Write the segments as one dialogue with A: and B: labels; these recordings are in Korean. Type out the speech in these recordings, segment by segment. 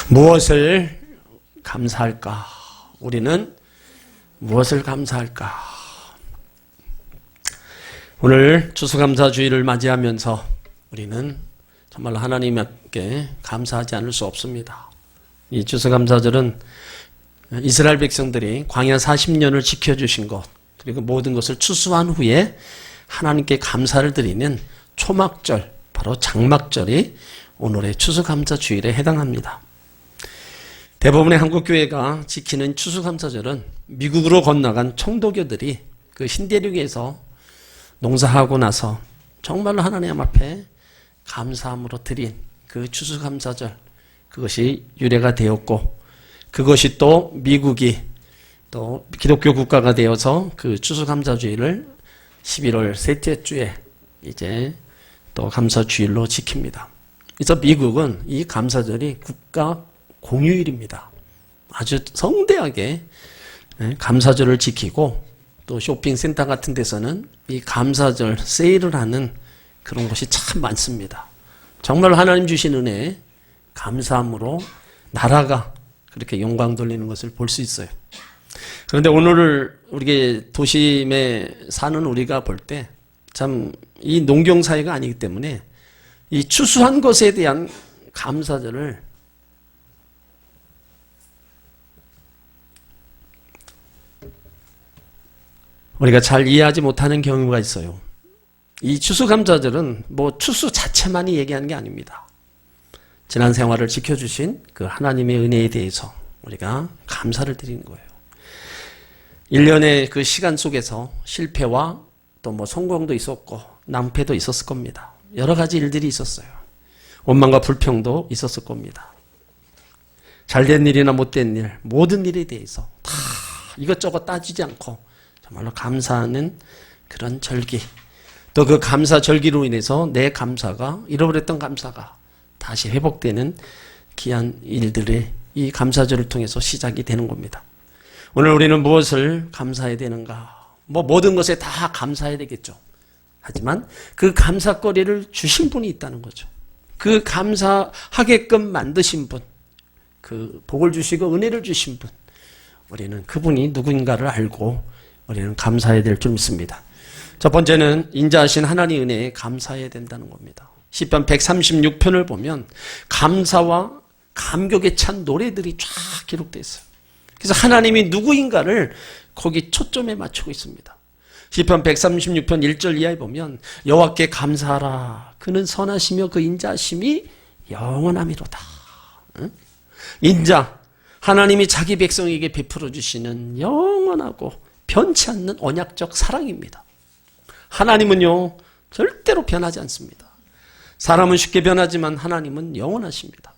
A: 무엇을 감사할까? 우리는 무엇을 감사할까? 오늘 추수감사주의를 맞이하면서 우리는 정말로 하나님께 감사하지 않을 수 없습니다. 이 추수감사절은 이스라엘 백성들이 광야 40년을 지켜주신 것, 그리고 모든 것을 추수한 후에 하나님께 감사를 드리는 초막절, 바로 장막절이 오늘의 추수감사주일에 해당합니다. 대부분의 한국교회가 지키는 추수감사절은 미국으로 건너간 청도교들이 그 신대륙에서 농사하고 나서 정말로 하나님 앞에 감사함으로 드린 그 추수감사절, 그것이 유래가 되었고, 그것이 또 미국이 또 기독교 국가가 되어서 그 추수감사주일을 11월 셋째 주에 이제 또 감사주일로 지킵니다. 그래서 미국은 이 감사절이 국가 공휴일입니다. 아주 성대하게 감사절을 지키고, 또 쇼핑센터 같은 데서는 이 감사절 세일을 하는 그런 것이 참 많습니다. 정말 하나님 주신 은혜에 감사함으로 나라가 그렇게 영광 돌리는 것을 볼 수 있어요. 그런데 오늘 우리 도심에 사는 우리가 볼 때 참 이 농경사회가 아니기 때문에 이 추수한 것에 대한 감사절을 우리가 잘 이해하지 못하는 경우가 있어요. 이 추수감사절은 뭐 추수 자체만이 얘기하는 게 아닙니다. 지난 생활을 지켜주신 그 하나님의 은혜에 대해서 우리가 감사를 드리는 거예요. 1년의 그 시간 속에서 실패와 또 뭐 성공도 있었고 낭패도 있었을 겁니다. 여러 가지 일들이 있었어요. 원망과 불평도 있었을 겁니다. 잘된 일이나 못된 일, 모든 일에 대해서 다 이것저것 따지지 않고 정말로 감사하는 그런 절기, 또 그 감사 절기로 인해서 내 감사가, 잃어버렸던 감사가 다시 회복되는 귀한 일들이 이 감사절을 통해서 시작이 되는 겁니다. 오늘 우리는 무엇을 감사해야 되는가? 뭐 모든 것에 다 감사해야 되겠죠. 하지만 그 감사거리를 주신 분이 있다는 거죠. 그 감사하게끔 만드신 분, 그 복을 주시고 은혜를 주신 분, 우리는 그분이 누구인가를 알고 우리는 감사해야 될 줄 믿습니다. 첫 번째는 인자하신 하나님의 은혜에 감사해야 된다는 겁니다. 시편 136편을 보면 감사와 감격에 찬 노래들이 쫙 기록되어 있어요. 그래서 하나님이 누구인가를 거기 초점에 맞추고 있습니다. 시편 136편 1절 이하에 보면 여호와께 감사하라. 그는 선하시며 그 인자하심이 영원하미로다. 인자, 하나님이 자기 백성에게 베풀어 주시는 영원하고 변치 않는 언약적 사랑입니다. 하나님은요 절대로 변하지 않습니다. 사람은 쉽게 변하지만 하나님은 영원하십니다.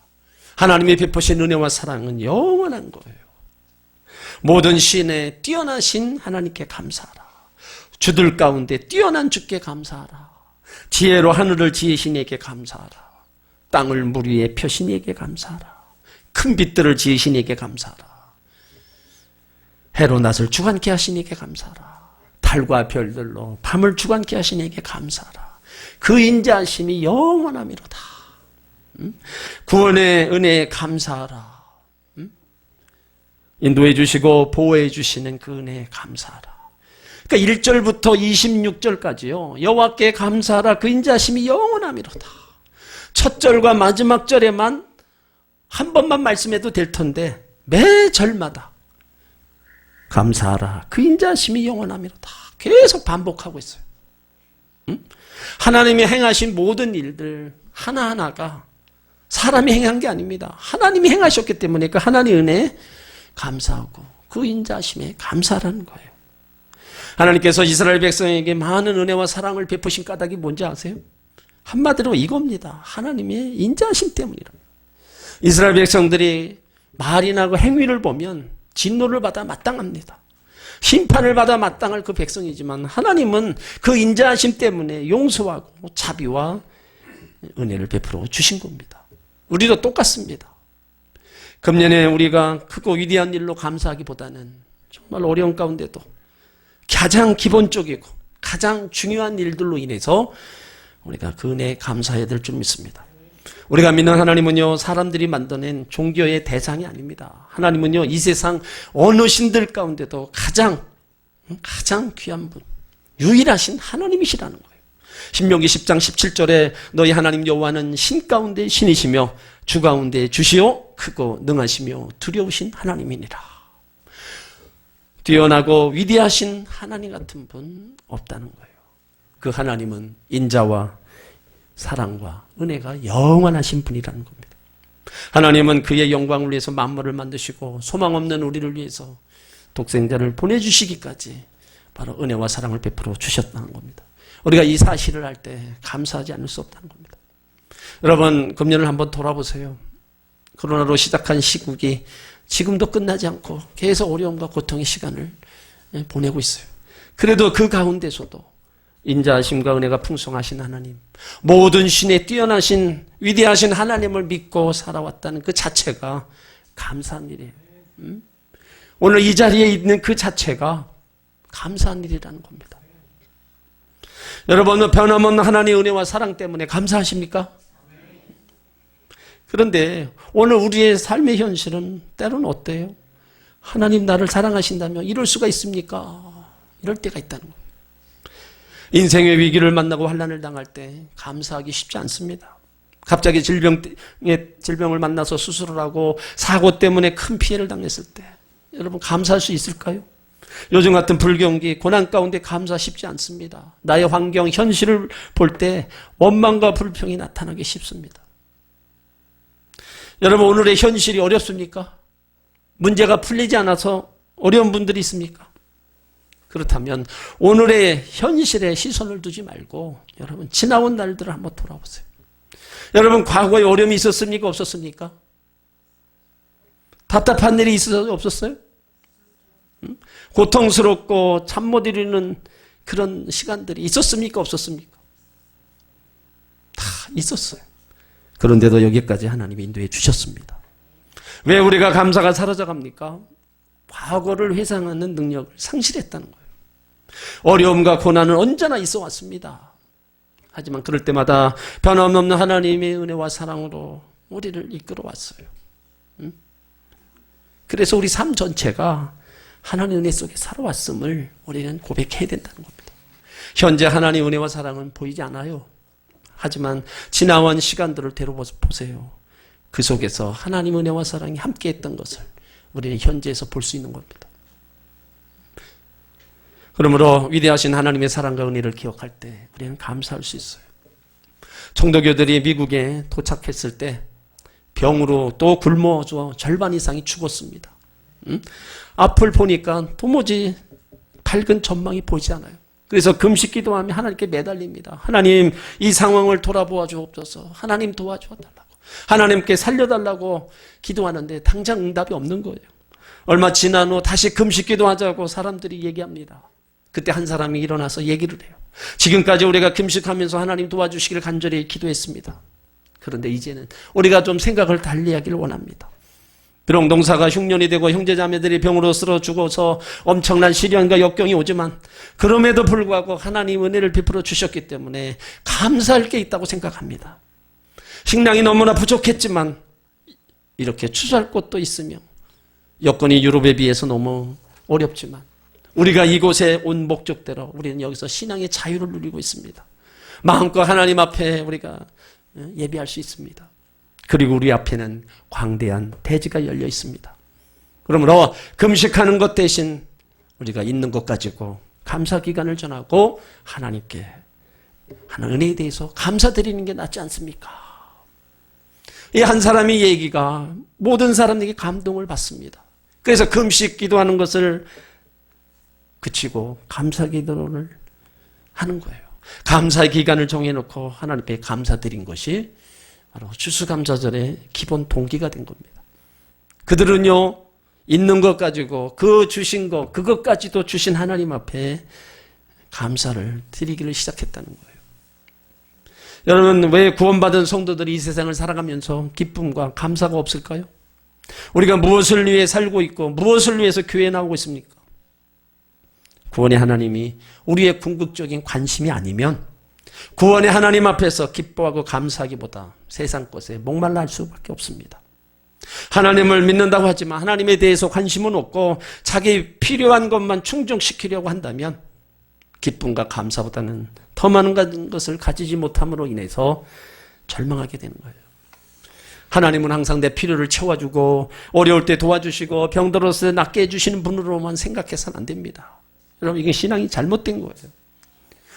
A: 하나님이 베푸신 은혜와 사랑은 영원한 거예요. 모든 신에 뛰어나신 하나님께 감사하라. 주들 가운데 뛰어난 주께 감사하라. 지혜로 하늘을 지으신 이에게 감사하라. 땅을 물 위에 펴신 이에게 감사하라. 큰 빛들을 지으신 이에게 감사하라. 해로 낮을 주관케 하신 이에게 감사하라. 달과 별들로 밤을 주관케 하신 이에게 감사하라. 그 인자하심이 영원하미로다. 구원의 은혜에 감사하라. 인도해 주시고 보호해 주시는 그 은혜에 감사하라. 그러니까 1절부터 26절까지요. 여호와께 감사하라. 그 인자하심이 영원하미로다. 첫 절과 마지막 절에만 한 번만 말씀해도 될 텐데 매 절마다 감사하라. 그 인자하심이 영원하미로다. 계속 반복하고 있어요. 하나님이 행하신 모든 일들 하나하나가 사람이 행한 게 아닙니다. 하나님이 행하셨기 때문에 그 하나님의 은혜에 감사하고 그 인자하심에 감사하라는 거예요. 하나님께서 이스라엘 백성에게 많은 은혜와 사랑을 베푸신 까닭이 뭔지 아세요? 한마디로 이겁니다. 하나님의 인자하심 때문이라. 이스라엘 백성들이 말이나 그 행위를 보면 진노를 받아 마땅합니다. 심판을 받아 마땅할 그 백성이지만 하나님은 그 인자하심 때문에 용서하고 자비와 은혜를 베풀어 주신 겁니다. 우리도 똑같습니다. 금년에 우리가 크고 위대한 일로 감사하기보다는 정말 어려운 가운데도 가장 기본적이고 가장 중요한 일들로 인해서 우리가 그 은혜에 감사해야 될 줄 믿습니다. 우리가 믿는 하나님은요, 사람들이 만들어낸 종교의 대상이 아닙니다. 하나님은요, 이 세상 어느 신들 가운데도 가장 귀한 분, 유일하신 하나님이시라는 거예요. 신명기 10장 17절에 너희 하나님 여호와는 신 가운데 신이시며 주 가운데 주시오 크고 능하시며 두려우신 하나님이니라. 뛰어나고 위대하신 하나님 같은 분 없다는 거예요. 그 하나님은 인자와 사랑과 은혜가 영원하신 분이라는 겁니다. 하나님은 그의 영광을 위해서 만물을 만드시고 소망 없는 우리를 위해서 독생자를 보내주시기까지 바로 은혜와 사랑을 베풀어 주셨다는 겁니다. 우리가 이 사실을 알 때 감사하지 않을 수 없다는 겁니다. 여러분, 금년을 한번 돌아보세요. 코로나로 시작한 시국이 지금도 끝나지 않고 계속 어려움과 고통의 시간을 보내고 있어요. 그래도 그 가운데서도 인자하심과 은혜가 풍성하신 하나님, 모든 신에 뛰어나신 위대하신 하나님을 믿고 살아왔다는 그 자체가 감사한 일이에요. 오늘 이 자리에 있는 그 자체가 감사한 일이라는 겁니다. 여러분은 변함없는 하나님의 은혜와 사랑 때문에 감사하십니까? 그런데 오늘 우리의 삶의 현실은 때로는 어때요? 하나님 나를 사랑하신다면 이럴 수가 있습니까? 이럴 때가 있다는 거예요. 인생의 위기를 만나고 환난을 당할 때 감사하기 쉽지 않습니다. 갑자기 질병을 만나서 수술을 하고 사고 때문에 큰 피해를 당했을 때 여러분 감사할 수 있을까요? 요즘 같은 불경기, 고난 가운데 감사 쉽지 않습니다. 나의 환경, 현실을 볼 때 원망과 불평이 나타나기 쉽습니다. 여러분 오늘의 현실이 어렵습니까? 문제가 풀리지 않아서 어려운 분들이 있습니까? 그렇다면 오늘의 현실에 시선을 두지 말고 여러분 지나온 날들을 한번 돌아보세요. 여러분 과거에 어려움이 있었습니까? 없었습니까? 답답한 일이 있었어요? 없었어요? 고통스럽고 잠 못 이루는 그런 시간들이 있었습니까? 없었습니까? 다 있었어요. 그런데도 여기까지 하나님이 인도해 주셨습니다. 왜 우리가 감사가 사라져갑니까? 과거를 회상하는 능력을 상실했다는 거예요. 어려움과 고난은 언제나 있어 왔습니다. 하지만 그럴 때마다 변함없는 하나님의 은혜와 사랑으로 우리를 이끌어 왔어요. 그래서 우리 삶 전체가 하나님의 은혜 속에 살아왔음을 우리는 고백해야 된다는 겁니다. 현재 하나님의 은혜와 사랑은 보이지 않아요. 하지만 지나온 시간들을 되돌아보세요. 그 속에서 하나님의 은혜와 사랑이 함께했던 것을 우리는 현재에서 볼 수 있는 겁니다. 그러므로 위대하신 하나님의 사랑과 은혜를 기억할 때 우리는 감사할 수 있어요. 청도교들이 미국에 도착했을 때 병으로 또 굶어져 절반 이상이 죽었습니다. 앞을 보니까 도무지 밝은 전망이 보이지 않아요. 그래서 금식 기도하며 하나님께 매달립니다. 하나님 이 상황을 돌아보아 주옵소서. 하나님 도와주어달라고. 하나님께 살려달라고 기도하는데 당장 응답이 없는 거예요. 얼마 지난 후 다시 금식 기도하자고 사람들이 얘기합니다. 그때 한 사람이 일어나서 얘기를 해요. 지금까지 우리가 금식하면서 하나님 도와주시기를 간절히 기도했습니다. 그런데 이제는 우리가 좀 생각을 달리 하기를 원합니다. 비록 농사가 흉년이 되고 형제자매들이 병으로 쓰러 죽어서 엄청난 시련과 역경이 오지만 그럼에도 불구하고 하나님 은혜를 베풀어 주셨기 때문에 감사할 게 있다고 생각합니다. 식량이 너무나 부족했지만 이렇게 추수할 곳도 있으며 여건이 유럽에 비해서 너무 어렵지만 우리가 이곳에 온 목적대로 우리는 여기서 신앙의 자유를 누리고 있습니다. 마음껏 하나님 앞에 우리가 예배할 수 있습니다. 그리고 우리 앞에는 광대한 대지가 열려 있습니다. 그러므로 금식하는 것 대신 우리가 있는 것 가지고 감사 기간을 전하고 하나님께 하나님 은혜에 대해서 감사드리는 게 낫지 않습니까? 이 한 사람의 얘기가 모든 사람에게 감동을 받습니다. 그래서 금식 기도하는 것을 그치고 감사 기도를 하는 거예요. 감사의 기간을 정해놓고 하나님께 감사드린 것이 바로 추수감사절의 기본 동기가 된 겁니다. 그들은요, 있는 것 가지고 그 주신 것, 그것까지도 주신 하나님 앞에 감사를 드리기를 시작했다는 거예요. 여러분, 왜 구원받은 성도들이 이 세상을 살아가면서 기쁨과 감사가 없을까요? 우리가 무엇을 위해 살고 있고 무엇을 위해서 교회에 나오고 있습니까? 구원의 하나님이 우리의 궁극적인 관심이 아니면 구원의 하나님 앞에서 기뻐하고 감사하기보다 세상 것에 목말라 할 수밖에 없습니다. 하나님을 믿는다고 하지만 하나님에 대해서 관심은 없고 자기 필요한 것만 충족시키려고 한다면 기쁨과 감사보다는 더 많은 것을 가지지 못함으로 인해서 절망하게 되는 거예요. 하나님은 항상 내 필요를 채워주고 어려울 때 도와주시고 병들었을 때 낫게 해주시는 분으로만 생각해서는 안 됩니다. 여러분, 이게 신앙이 잘못된 거예요.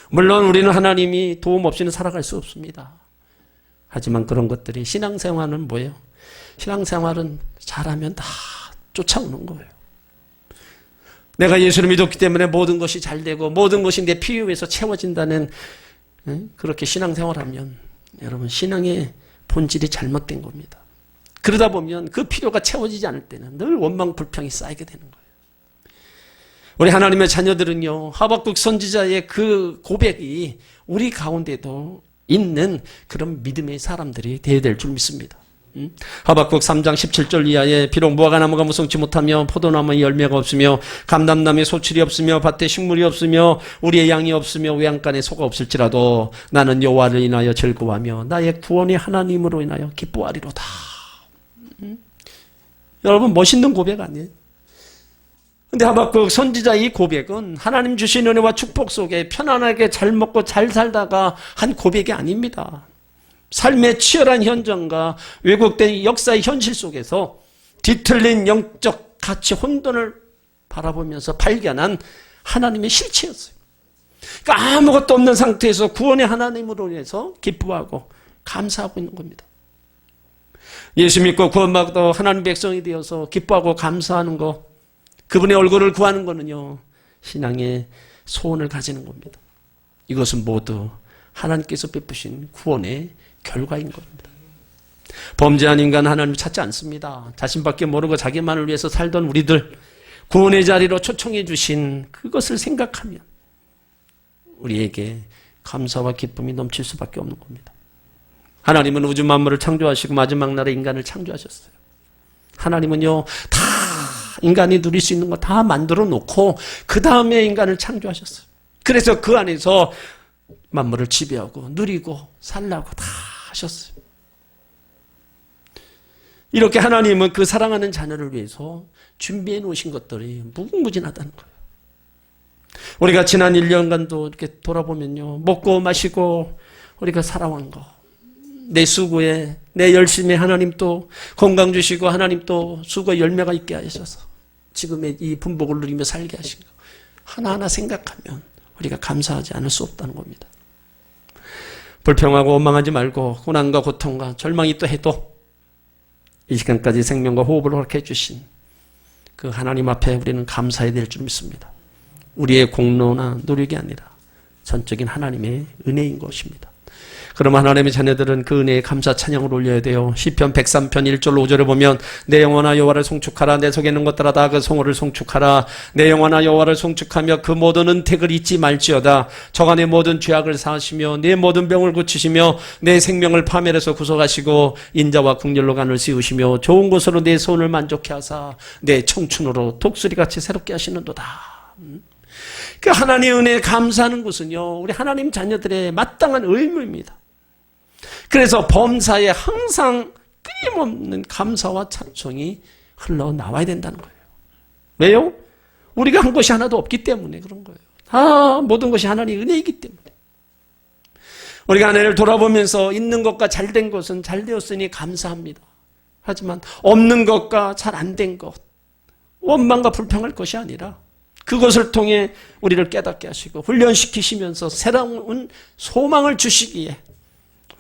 A: 물론 우리는 하나님이 도움 없이는 살아갈 수 없습니다. 하지만 그런 것들이 신앙생활은 뭐예요? 신앙생활은 잘하면 다 쫓아오는 거예요. 내가 예수를 믿었기 때문에 모든 것이 잘 되고 모든 것이 내 필요에 의해서 채워진다는, 그렇게 신앙생활하면 여러분, 신앙의 본질이 잘못된 겁니다. 그러다 보면 그 필요가 채워지지 않을 때는 늘 원망 불평이 쌓이게 되는 거예요. 우리 하나님의 자녀들은요, 하박국 선지자의 그 고백이 우리 가운데도 있는 그런 믿음의 사람들이 되어야 될 줄 믿습니다. 하박국 3장 17절 이하에 비록 무화과나무가 무성치 못하며 포도나무에 열매가 없으며 감람나무에 소출이 없으며 밭에 식물이 없으며 우리의 양이 없으며 외양간에 소가 없을지라도 나는 여호와를 인하여 즐거워하며 나의 구원의 하나님으로 인하여 기뻐하리로다. 여러분, 멋있는 고백 아니에요? 근데 하박국 선지자 이 고백은 하나님 주신 은혜와 축복 속에 편안하게 잘 먹고 잘 살다가 한 고백이 아닙니다. 삶의 치열한 현장과 왜곡된 역사의 현실 속에서 뒤틀린 영적 가치 혼돈을 바라보면서 발견한 하나님의 실체였어요. 그러니까 아무것도 없는 상태에서 구원의 하나님으로 인해서 기뻐하고 감사하고 있는 겁니다. 예수 믿고 구원받고 하나님 백성이 되어서 기뻐하고 감사하는 것, 그분의 얼굴을 구하는 것은요, 신앙의 소원을 가지는 겁니다. 이것은 모두 하나님께서 베푸신 구원의 결과인 겁니다. 범죄한 인간 하나님 찾지 않습니다. 자신밖에 모르고 자기만을 위해서 살던 우리들 구원의 자리로 초청해 주신 그것을 생각하면 우리에게 감사와 기쁨이 넘칠 수밖에 없는 겁니다. 하나님은 우주 만물을 창조하시고 마지막 날에 인간을 창조하셨어요. 하나님은요, 다 인간이 누릴 수 있는 거 다 만들어 놓고 그 다음에 인간을 창조하셨어요. 그래서 그 안에서 만물을 지배하고 누리고 살라고 다 하셨어요. 이렇게 하나님은 그 사랑하는 자녀를 위해서 준비해 놓으신 것들이 무궁무진하다는 거예요. 우리가 지난 1년간도 이렇게 돌아보면요, 먹고 마시고 우리가 살아온 거, 내 수고에 내 열심에 하나님 또 건강 주시고 하나님 또 수고의 열매가 있게 하셔서 지금의 이 분복을 누리며 살게 하신 거 하나하나 생각하면 우리가 감사하지 않을 수 없다는 겁니다. 불평하고 원망하지 말고 고난과 고통과 절망이 또 해도 이 시간까지 생명과 호흡을 허락해 주신 그 하나님 앞에 우리는 감사해야 될 줄 믿습니다. 우리의 공로나 노력이 아니라 전적인 하나님의 은혜인 것입니다. 그럼 하나님의 자녀들은 그 은혜에 감사 찬양을 올려야 돼요. 시편 103편 1절 5절에 보면 내 영혼아 여호와를 송축하라. 내 속에 있는 것들아 다 그 성호를 송축하라. 내 영혼아 여호와를 송축하며 그 모든 은택을 잊지 말지어다. 저가 내 모든 죄악을 사하시며 내 모든 병을 고치시며 내 생명을 파멸해서 구속하시고 인자와 국률로 간을 씌우시며 좋은 곳으로 내 손을 만족해 하사 내 청춘으로 독수리같이 새롭게 하시는도다. 그 하나님의 은혜에 감사하는 것은요, 우리 하나님 자녀들의 마땅한 의무입니다. 그래서 범사에 항상 끊임없는 감사와 찬송이 흘러나와야 된다는 거예요. 왜요? 우리가 한 것이 하나도 없기 때문에 그런 거예요. 모든 것이 하나님의 은혜이기 때문에. 우리가 하나님을 돌아보면서 있는 것과 잘된 것은 잘 되었으니 감사합니다. 하지만 없는 것과 잘 안 된 것, 원망과 불평할 것이 아니라 그것을 통해 우리를 깨닫게 하시고 훈련시키시면서 새로운 소망을 주시기에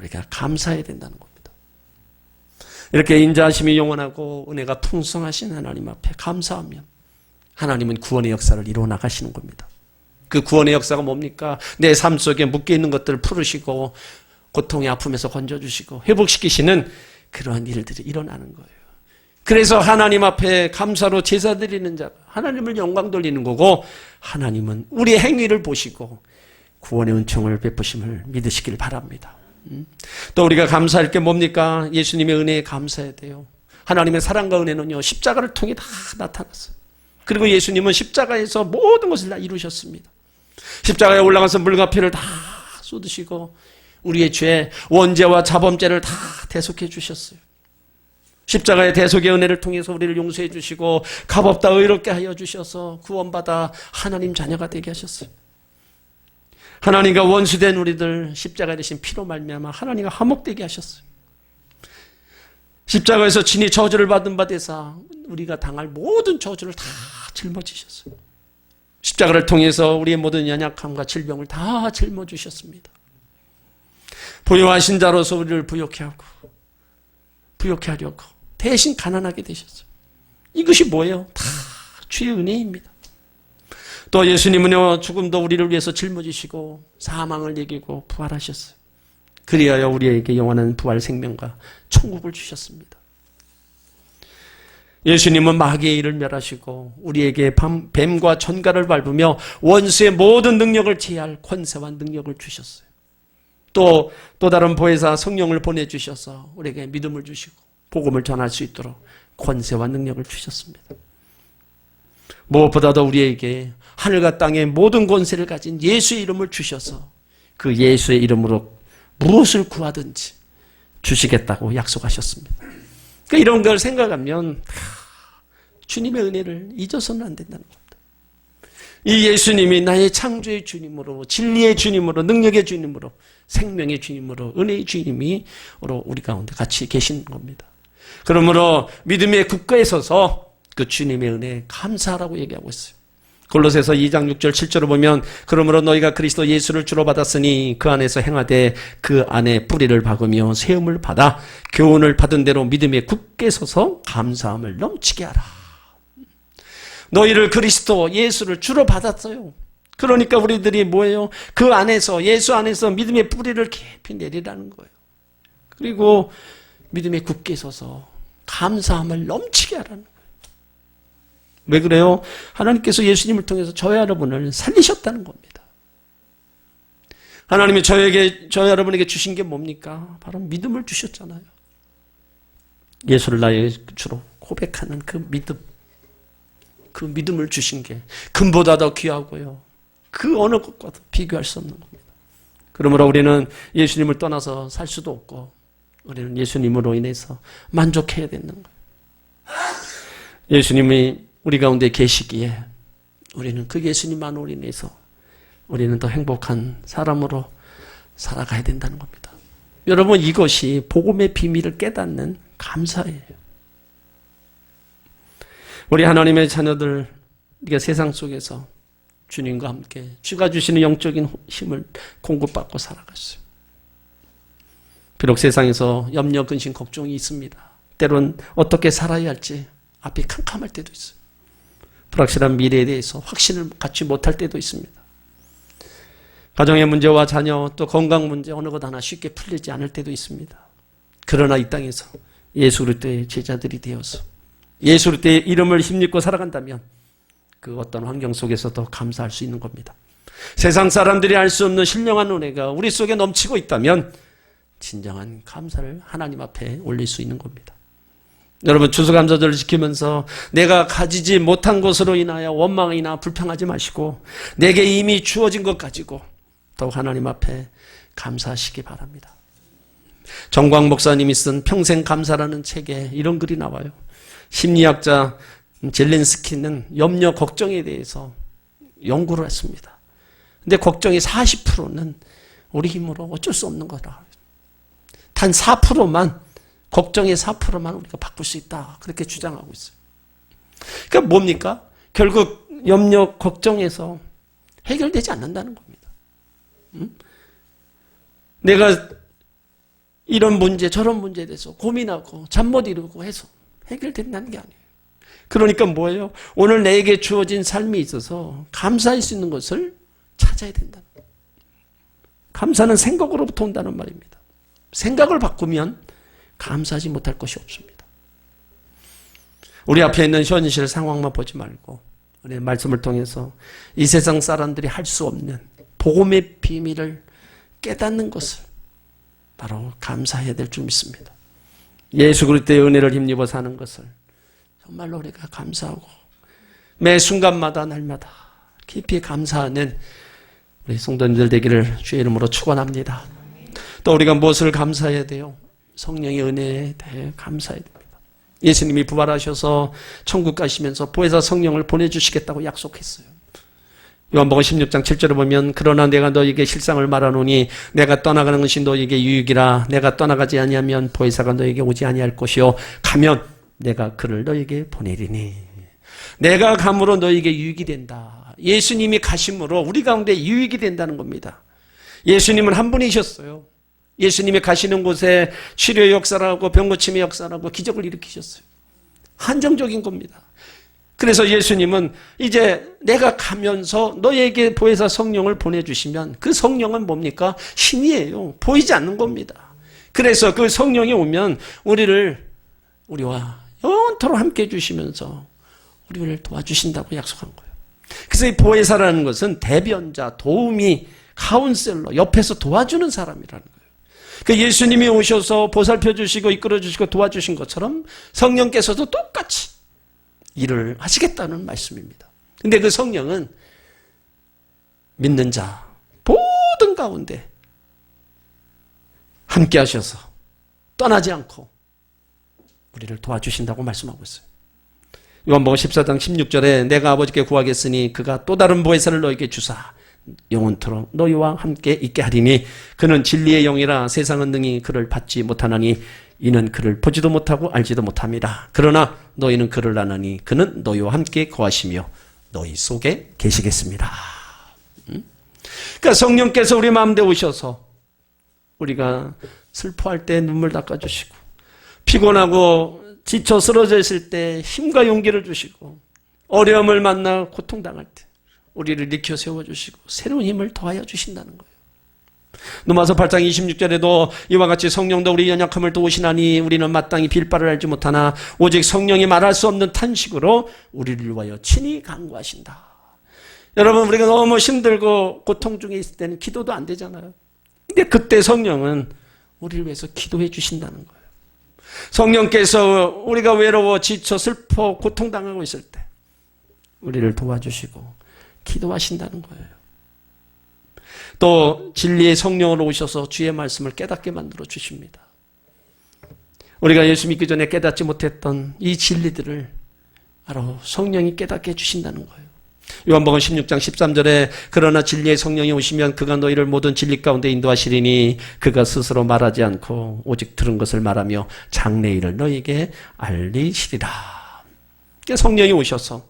A: 우리가 감사해야 된다는 겁니다. 이렇게 인자하심이 영원하고 은혜가 풍성하신 하나님 앞에 감사하면 하나님은 구원의 역사를 이루어 나가시는 겁니다. 그 구원의 역사가 뭡니까? 내 삶 속에 묶여있는 것들을 풀으시고 고통의 아픔에서 건져주시고 회복시키시는 그러한 일들이 일어나는 거예요. 그래서 하나님 앞에 감사로 제사 드리는 자가 하나님을 영광 돌리는 거고, 하나님은 우리의 행위를 보시고 구원의 은총을 베푸심을 믿으시길 바랍니다. 또 우리가 감사할 게 뭡니까? 예수님의 은혜에 감사해야 돼요. 하나님의 사랑과 은혜는요, 십자가를 통해 다 나타났어요. 그리고 예수님은 십자가에서 모든 것을 다 이루셨습니다. 십자가에 올라가서 물과 피를 다 쏟으시고 우리의 죄, 원죄와 자범죄를 다 대속해 주셨어요. 십자가의 대속의 은혜를 통해서 우리를 용서해 주시고 값없다 의롭게 하여 주셔서 구원받아 하나님 자녀가 되게 하셨어요. 하나님과 원수된 우리들 십자가에 대신 피로 말미암아 하나님과 화목되게 하셨어요. 십자가에서 친히 저주를 받은 바 되사 우리가 당할 모든 저주를 다 짊어지셨어요. 십자가를 통해서 우리의 모든 연약함과 질병을 다 짊어주셨습니다. 부유하신 자로서 우리를 부욕해 하려고 대신 가난하게 되셨어요. 이것이 뭐예요? 다 주의 은혜입니다. 또 예수님은요, 죽음도 우리를 위해서 짊어지시고 사망을 이기고 부활하셨어요. 그리하여 우리에게 영원한 부활 생명과 천국을 주셨습니다. 예수님은 마귀의 일을 멸하시고 우리에게 뱀과 전갈을 밟으며 원수의 모든 능력을 제할 권세와 능력을 주셨어요. 또 다른 보혜사 성령을 보내주셔서 우리에게 믿음을 주시고 복음을 전할 수 있도록 권세와 능력을 주셨습니다. 무엇보다도 우리에게 하늘과 땅의 모든 권세를 가진 예수의 이름을 주셔서 그 예수의 이름으로 무엇을 구하든지 주시겠다고 약속하셨습니다. 그러니까 이런 걸 생각하면 주님의 은혜를 잊어서는 안 된다는 겁니다. 이 예수님이 나의 창조의 주님으로, 진리의 주님으로, 능력의 주님으로, 생명의 주님으로, 은혜의 주님이 우리 가운데 같이 계신 겁니다. 그러므로 믿음의 국가에 서서 그 주님의 은혜에 감사하라고 얘기하고 있어요. 골로새서 2장 6절 7절을 보면 그러므로 너희가 그리스도 예수를 주로 받았으니 그 안에서 행하되 그 안에 뿌리를 박으며 세움을 받아 교훈을 받은 대로 믿음의 굳게 서서 감사함을 넘치게 하라. 너희를 그리스도 예수를 주로 받았어요. 그러니까 우리들이 뭐예요? 그 안에서, 예수 안에서 믿음의 뿌리를 깊이 내리라는 거예요. 그리고 믿음에 굳게 서서 감사함을 넘치게 하라는 거예요. 왜 그래요? 하나님께서 예수님을 통해서 저와 여러분을 살리셨다는 겁니다. 하나님이 저와 여러분에게 주신 게 뭡니까? 바로 믿음을 주셨잖아요. 예수를 나의 주로 고백하는 그 믿음을 주신 게 금보다 더 귀하고요. 그 어느 것과도 비교할 수 없는 겁니다. 그러므로 우리는 예수님을 떠나서 살 수도 없고 우리는 예수님으로 인해서 만족해야 되는 거예요. 예수님이 우리 가운데 계시기에 우리는 그 예수님만으로 인해서 우리는 더 행복한 사람으로 살아가야 된다는 겁니다. 여러분, 이것이 복음의 비밀을 깨닫는 감사예요. 우리 하나님의 자녀들, 우리가 세상 속에서 주님과 함께 주가 주시는 영적인 힘을 공급받고 살아갔어요. 비록 세상에서 염려, 근심, 걱정이 있습니다. 때론 어떻게 살아야 할지 앞이 캄캄할 때도 있어요. 불확실한 미래에 대해서 확신을 갖지 못할 때도 있습니다. 가정의 문제와 자녀, 또 건강 문제 어느 것 하나 쉽게 풀리지 않을 때도 있습니다. 그러나 이 땅에서 예수 그리스도의 제자들이 되어서 예수 그리스도의 이름을 힘입고 살아간다면 그 어떤 환경 속에서도 감사할 수 있는 겁니다. 세상 사람들이 알 수 없는 신령한 은혜가 우리 속에 넘치고 있다면 진정한 감사를 하나님 앞에 올릴 수 있는 겁니다. 여러분, 추수감사절을 지키면서 내가 가지지 못한 것으로 인하여 원망이나 불평하지 마시고 내게 이미 주어진 것 가지고 더욱 하나님 앞에 감사하시기 바랍니다. 정광 목사님이 쓴 평생 감사라는 책에 이런 글이 나와요. 심리학자 젤렌스키는 염려, 걱정에 대해서 연구를 했습니다. 근데 걱정이 40%는 우리 힘으로 어쩔 수 없는 거라. 단 4%만, 걱정의 4%만 우리가 바꿀 수 있다. 그렇게 주장하고 있어요. 그러니까 뭡니까? 결국 염려, 걱정에서 해결되지 않는다는 겁니다. 내가 이런 문제, 저런 문제에 대해서 고민하고 잠 못 이루고 해서 해결된다는 게 아니에요. 그러니까 뭐예요? 오늘 내게 주어진 삶이 있어서 감사할 수 있는 것을 찾아야 된다는 거예요. 감사는 생각으로부터 온다는 말입니다. 생각을 바꾸면 감사하지 못할 것이 없습니다. 우리 앞에 있는 현실 상황만 보지 말고 우리의 말씀을 통해서 이 세상 사람들이 할 수 없는 복음의 비밀을 깨닫는 것을 바로 감사해야 될 줄 믿습니다. 예수 그리스도의 은혜를 힘입어 사는 것을 정말로 우리가 감사하고 매 순간마다 날마다 깊이 감사하는 우리 성도님들 되기를 주의 이름으로 축원합니다. 또 우리가 무엇을 감사해야 돼요? 성령의 은혜에 대해 감사해야 됩니다. 예수님이 부활하셔서 천국 가시면서 보혜사 성령을 보내주시겠다고 약속했어요. 요한복음 16장 7절에 보면 그러나 내가 너에게 실상을 말하노니 내가 떠나가는 것이 너에게 유익이라 내가 떠나가지 아니하면 보혜사가 너에게 오지 아니할 것이요 가면 내가 그를 너에게 보내리니. 내가 감으로 너에게 유익이 된다. 예수님이 가심으로 우리 가운데 유익이 된다는 겁니다. 예수님은 한 분이셨어요. 예수님이 가시는 곳에 치료 역사라고 병고침의 역사라고 기적을 일으키셨어요. 한정적인 겁니다. 그래서 예수님은 이제 내가 가면서 너에게 보혜사 성령을 보내주시면 그 성령은 뭡니까? 신이에요. 보이지 않는 겁니다. 그래서 그 성령이 오면 우리와 영원토록 함께 해주시면서 우리를 도와주신다고 약속한 거예요. 그래서 이 보혜사라는 것은 대변자, 도우미, 카운셀러, 옆에서 도와주는 사람이라는 거예요. 그 예수님이 오셔서 보살펴 주시고 이끌어 주시고 도와주신 것처럼 성령께서도 똑같이 일을 하시겠다는 말씀입니다. 근데 그 성령은 믿는 자 모든 가운데 함께 하셔서 떠나지 않고 우리를 도와주신다고 말씀하고 있어요. 요한복음 14장 16절에 내가 아버지께 구하겠으니 그가 또 다른 보혜사를 너에게 주사 영원토록 너희와 함께 있게 하리니 그는 진리의 영이라 세상은 능히 그를 받지 못하나니 이는 그를 보지도 못하고 알지도 못함이라. 그러나 너희는 그를 아나니 그는 너희와 함께 거하시며 너희 속에 계시겠습니다. 그러니까 성령께서 우리 마음에 오셔서 우리가 슬퍼할 때 눈물 닦아주시고 피곤하고 지쳐 쓰러져 있을 때 힘과 용기를 주시고 어려움을 만나 고통당할 때 우리를 일으켜 세워주시고 새로운 힘을 더하여 주신다는 거예요. 로마서 8장 26절에도 이와 같이 성령도 우리 연약함을 도우시나니 우리는 마땅히 빌 바를 알지 못하나 오직 성령이 말할 수 없는 탄식으로 우리를 위하여 친히 간구하신다. 여러분 우리가 너무 힘들고 고통 중에 있을 때는 기도도 안 되잖아요. 근데 그때 성령은 우리를 위해서 기도해 주신다는 거예요. 성령께서 우리가 외로워 지쳐 슬퍼 고통당하고 있을 때 우리를 도와주시고 기도하신다는 거예요. 또 진리의 성령으로 오셔서 주의 말씀을 깨닫게 만들어 주십니다. 우리가 예수 믿기 전에 깨닫지 못했던 이 진리들을 바로 성령이 깨닫게 해주신다는 거예요. 요한복음 16장 13절에 그러나 진리의 성령이 오시면 그가 너희를 모든 진리 가운데 인도하시리니 그가 스스로 말하지 않고 오직 들은 것을 말하며 장래일을 너희에게 알리시리라. 성령이 오셔서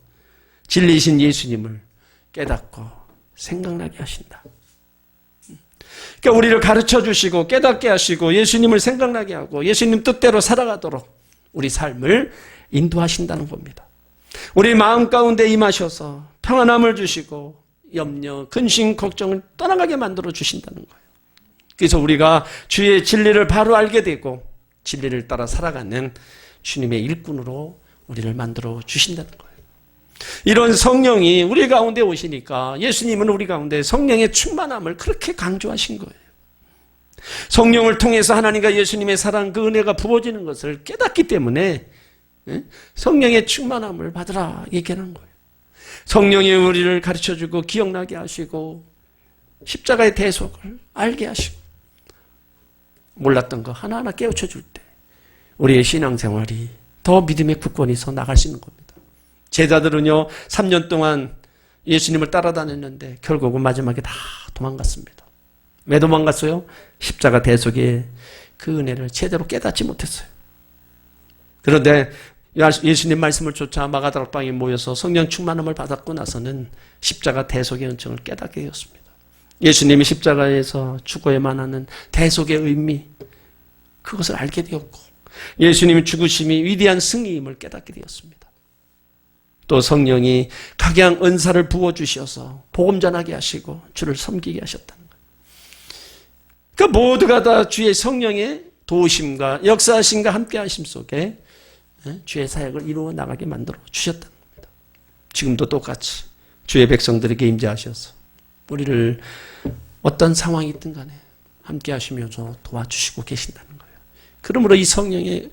A: 진리이신 예수님을 깨닫고 생각나게 하신다. 그러니까 우리를 가르쳐 주시고 깨닫게 하시고 예수님을 생각나게 하고 예수님 뜻대로 살아가도록 우리 삶을 인도하신다는 겁니다. 우리 마음 가운데 임하셔서 평안함을 주시고 염려, 근심, 걱정을 떠나가게 만들어 주신다는 거예요. 그래서 우리가 주의 진리를 바로 알게 되고 진리를 따라 살아가는 주님의 일꾼으로 우리를 만들어 주신다는 거예요. 이런 성령이 우리 가운데 오시니까 예수님은 우리 가운데 성령의 충만함을 그렇게 강조하신 거예요. 성령을 통해서 하나님과 예수님의 사랑 그 은혜가 부어지는 것을 깨닫기 때문에 성령의 충만함을 받으라 얘기하는 거예요. 성령이 우리를 가르쳐주고 기억나게 하시고 십자가의 대속을 알게 하시고 몰랐던 거 하나하나 깨우쳐 줄 때 우리의 신앙생활이 더 믿음의 굳건히 서 나갈 수 있는 겁니다. 제자들은요 3년 동안 예수님을 따라다녔는데 결국은 마지막에 다 도망갔습니다. 왜 도망갔어요? 십자가 대속의 그 은혜를 제대로 깨닫지 못했어요. 그런데 예수님 말씀을 쫓아 마가다락방에 모여서 성령 충만함을 받았고 나서는 십자가 대속의 은총을 깨닫게 되었습니다. 예수님이 십자가에서 죽어야만 하는 대속의 의미 그것을 알게 되었고 예수님의 죽으심이 위대한 승리임을 깨닫게 되었습니다. 또 성령이 각양 은사를 부어주셔서 복음 전하게 하시고 주를 섬기게 하셨다는 거예요. 그러니까 모두가 다 주의 성령의 도우심과 역사하심과 함께하심 속에 주의 사역을 이루어 나가게 만들어 주셨다는 겁니다. 지금도 똑같이 주의 백성들에게 임재하셔서 우리를 어떤 상황이 있든 간에 함께 하시면서 도와주시고 계신다는 거예요. 그러므로 이 성령의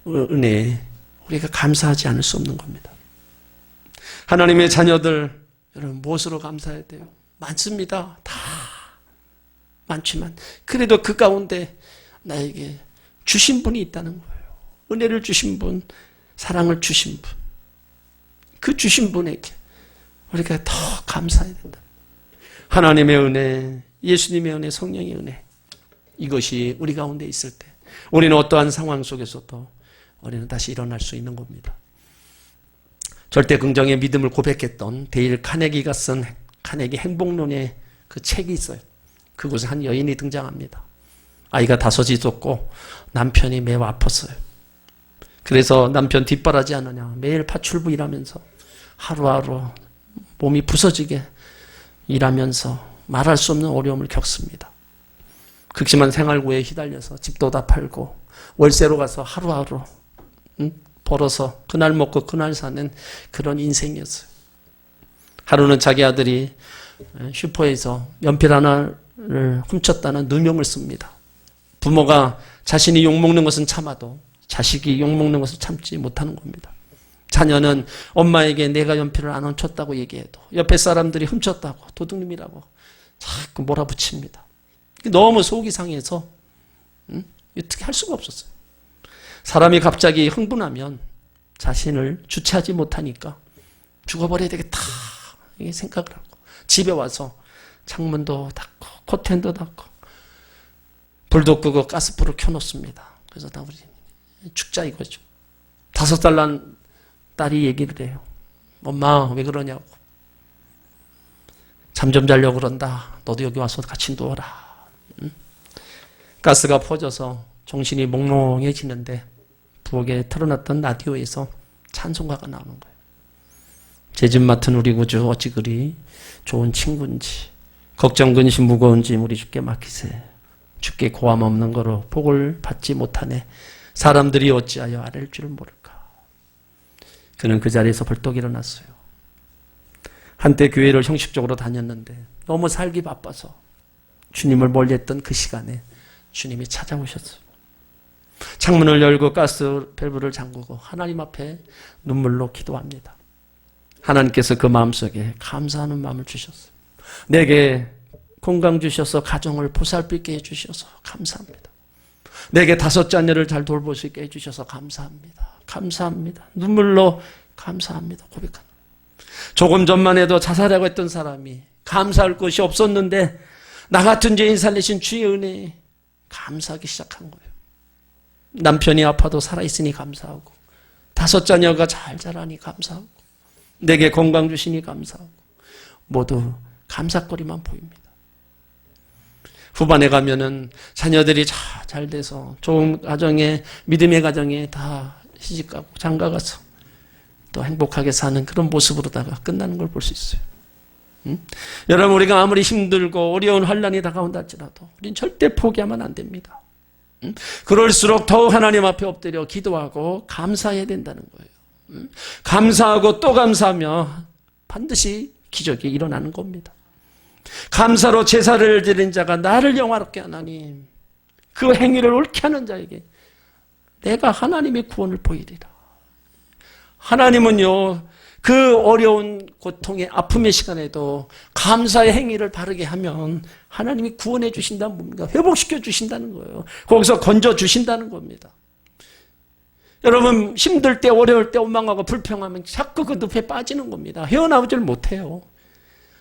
A: 은혜에 우리가 감사하지 않을 수 없는 겁니다. 하나님의 자녀들 여러분 무엇으로 감사해야 돼요? 많습니다. 다 많지만 그래도 그 가운데 나에게 주신 분이 있다는 거예요. 은혜를 주신 분, 사랑을 주신 분. 그 주신 분에게 우리가 더 감사해야 된다. 하나님의 은혜, 예수님의 은혜, 성령의 은혜, 이것이 우리 가운데 있을 때 우리는 어떠한 상황 속에서도 우리는 다시 일어날 수 있는 겁니다. 절대 긍정의 믿음을 고백했던 데일 카네기가 쓴 카네기 행복론의 그 책이 있어요. 그곳에 한 여인이 등장합니다. 아이가 5이 있었고 남편이 매우 아팠어요. 그래서 남편 뒷바라지 않느냐 매일 파출부 일하면서 하루하루 몸이 부서지게 일하면서 말할 수 없는 어려움을 겪습니다. 극심한 생활고에 휘달려서 집도 다 팔고 월세로 가서 하루하루 벌어서 그날 먹고 그날 사는 그런 인생이었어요. 하루는 자기 아들이 슈퍼에서 연필 하나를 훔쳤다는 누명을 씁니다. 부모가 자신이 욕먹는 것은 참아도 자식이 욕먹는 것을 참지 못하는 겁니다. 자녀는 엄마에게 내가 연필을 안 훔쳤다고 얘기해도 옆에 사람들이 훔쳤다고 도둑님이라고 자꾸 몰아붙입니다. 너무 속이 상해서 어떻게 할 수가 없었어요. 사람이 갑자기 흥분하면 자신을 주체하지 못하니까 죽어버려야 되겠다 이게 생각을 하고 집에 와서 창문도 닫고 커튼도 닫고 불도 끄고 가스불을 켜놓습니다. 그래서 다 우리 죽자 이거죠. 5살 난 딸이 얘기를 해요. 엄마 왜 그러냐고. 잠 좀 자려고 그런다. 너도 여기 와서 같이 누워라. 가스가 퍼져서 정신이 몽롱해지는데 부엌에 틀어놨던 라디오에서 찬송가가 나오는 거예요. 제 집 맡은 우리 구주 어찌 그리 좋은 친구인지 걱정 근심 무거운 짐 우리 주께 맡기세. 주께 고함 없는 거로 복을 받지 못하네. 사람들이 어찌하여 아랠 줄 모를까. 그는 그 자리에서 벌떡 일어났어요. 한때 교회를 형식적으로 다녔는데 너무 살기 바빠서 주님을 멀리했던 그 시간에 주님이 찾아오셨어요. 창문을 열고 가스 밸브를 잠그고 하나님 앞에 눈물로 기도합니다. 하나님께서 그 마음속에 감사하는 마음을 주셨어요. 내게 건강 주셔서 가정을 보살피게 해주셔서 감사합니다. 내게 5 자녀를 잘 돌볼 수 있게 해주셔서 감사합니다. 감사합니다. 눈물로 감사합니다. 고백합니다. 조금 전만 해도 자살하고 했던 사람이 감사할 것이 없었는데 나 같은 죄인 살리신 주의 은혜에 감사하기 시작한 거예요. 남편이 아파도 살아있으니 감사하고 5 자녀가 잘 자라니 감사하고 내게 건강 주시니 감사하고 모두 감사거리만 보입니다. 후반에 가면은 자녀들이 잘 돼서 좋은 가정에 믿음의 가정에 다 시집가고 장가가서 또 행복하게 사는 그런 모습으로다가 끝나는 걸 볼 수 있어요. 여러분 우리가 아무리 힘들고 어려운 환난이 다가온다 할지라도 우린 절대 포기하면 안 됩니다. 그럴수록 더욱 하나님 앞에 엎드려 기도하고 감사해야 된다는 거예요. 감사하고 또 감사하며 반드시 기적이 일어나는 겁니다. 감사로 제사를 드린 자가 나를 영화롭게 하나님 그 행위를 옳게 하는 자에게 내가 하나님의 구원을 보이리라. 하나님은요 그 어려운 고통의 아픔의 시간에도 감사의 행위를 바르게 하면 하나님이 구원해 주신다는 겁니다. 회복시켜 주신다는 거예요. 거기서 건져 주신다는 겁니다. 여러분 힘들 때 어려울 때 원망하고 불평하면 자꾸 그 늪에 빠지는 겁니다. 헤어나오질 못해요.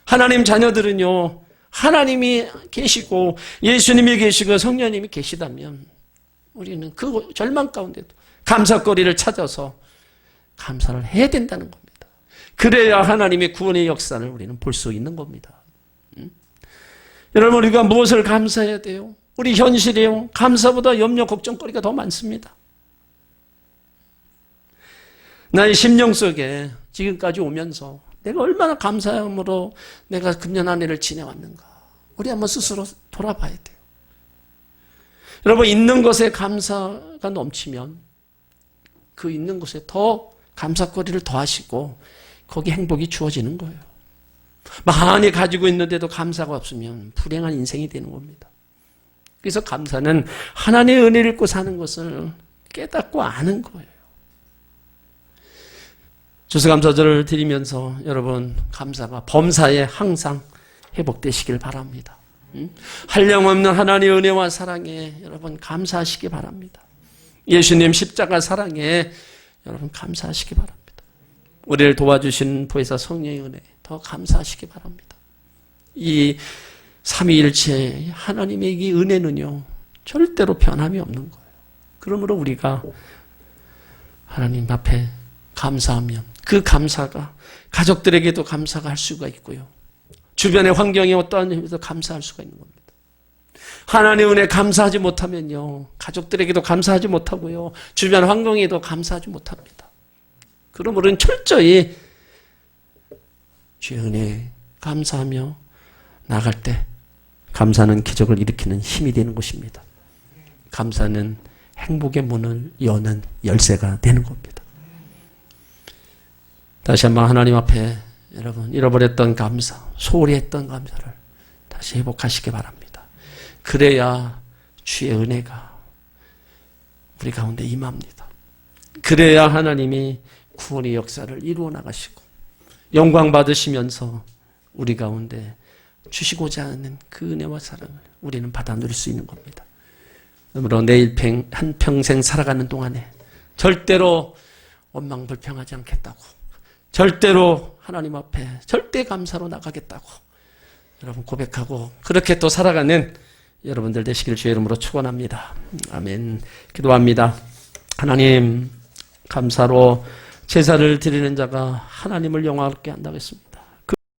A: 하나님 자녀들은요 하나님이 계시고 예수님이 계시고 성령님이 계시다면 우리는 그 절망 가운데도 감사거리를 찾아서 감사를 해야 된다는 겁니다. 그래야 하나님의 구원의 역사를 우리는 볼 수 있는 겁니다. 여러분 우리가 무엇을 감사해야 돼요? 우리 현실이요 감사보다 염려 걱정거리가 더 많습니다. 나의 심령 속에 지금까지 오면서 내가 얼마나 감사함으로 내가 금년 한 해를 지내왔는가 우리 한번 스스로 돌아봐야 돼요. 여러분 있는 것에 감사가 넘치면 그 있는 것에 더 감사거리를 더하시고 거기 행복이 주어지는 거예요. 많이 가지고 있는데도 감사가 없으면 불행한 인생이 되는 겁니다. 그래서 감사는 하나님의 은혜를 입고 사는 것을 깨닫고 아는 거예요. 추수감사절을 드리면서 여러분 감사가 범사에 항상 회복되시길 바랍니다. 한량없는 하나님의 은혜와 사랑에 여러분 감사하시기 바랍니다. 예수님 십자가 사랑에 여러분 감사하시기 바랍니다. 우리를 도와주신 보혜사 성령의 은혜 더 감사하시기 바랍니다. 이 삼위일체 하나님의 이 은혜는요 절대로 변함이 없는 거예요. 그러므로 우리가 하나님 앞에 감사하면 그 감사가 가족들에게도 감사가 할 수가 있고요. 주변의 환경에 어떠한 점에서 감사할 수가 있는 겁니다. 하나님의 은혜 감사하지 못하면요. 가족들에게도 감사하지 못하고요. 주변 환경에도 감사하지 못합니다. 그러므로 철저히 주의 은혜에 감사하며 나갈 때 감사는 기적을 일으키는 힘이 되는 것입니다. 감사는 행복의 문을 여는 열쇠가 되는 겁니다. 다시 한번 하나님 앞에 여러분 잃어버렸던 감사, 소홀히 했던 감사를 다시 회복하시기 바랍니다. 그래야 주의 은혜가 우리 가운데 임합니다. 그래야 하나님이 구원의 역사를 이루어 나가시고 영광 받으시면서 우리 가운데 주시고자 하는 그 은혜와 사랑을 우리는 받아 누릴 수 있는 겁니다. 그러므로 내일 한평생 살아가는 동안에 절대로 원망불평하지 않겠다고, 절대로 하나님 앞에 절대 감사로 나가겠다고 여러분 고백하고 그렇게 또 살아가는 여러분들 되시길 주의 이름으로 축원합니다. 아멘. 기도합니다. 하나님, 감사로 제사를 드리는 자가 하나님을 영화롭게 한다고 했습니다.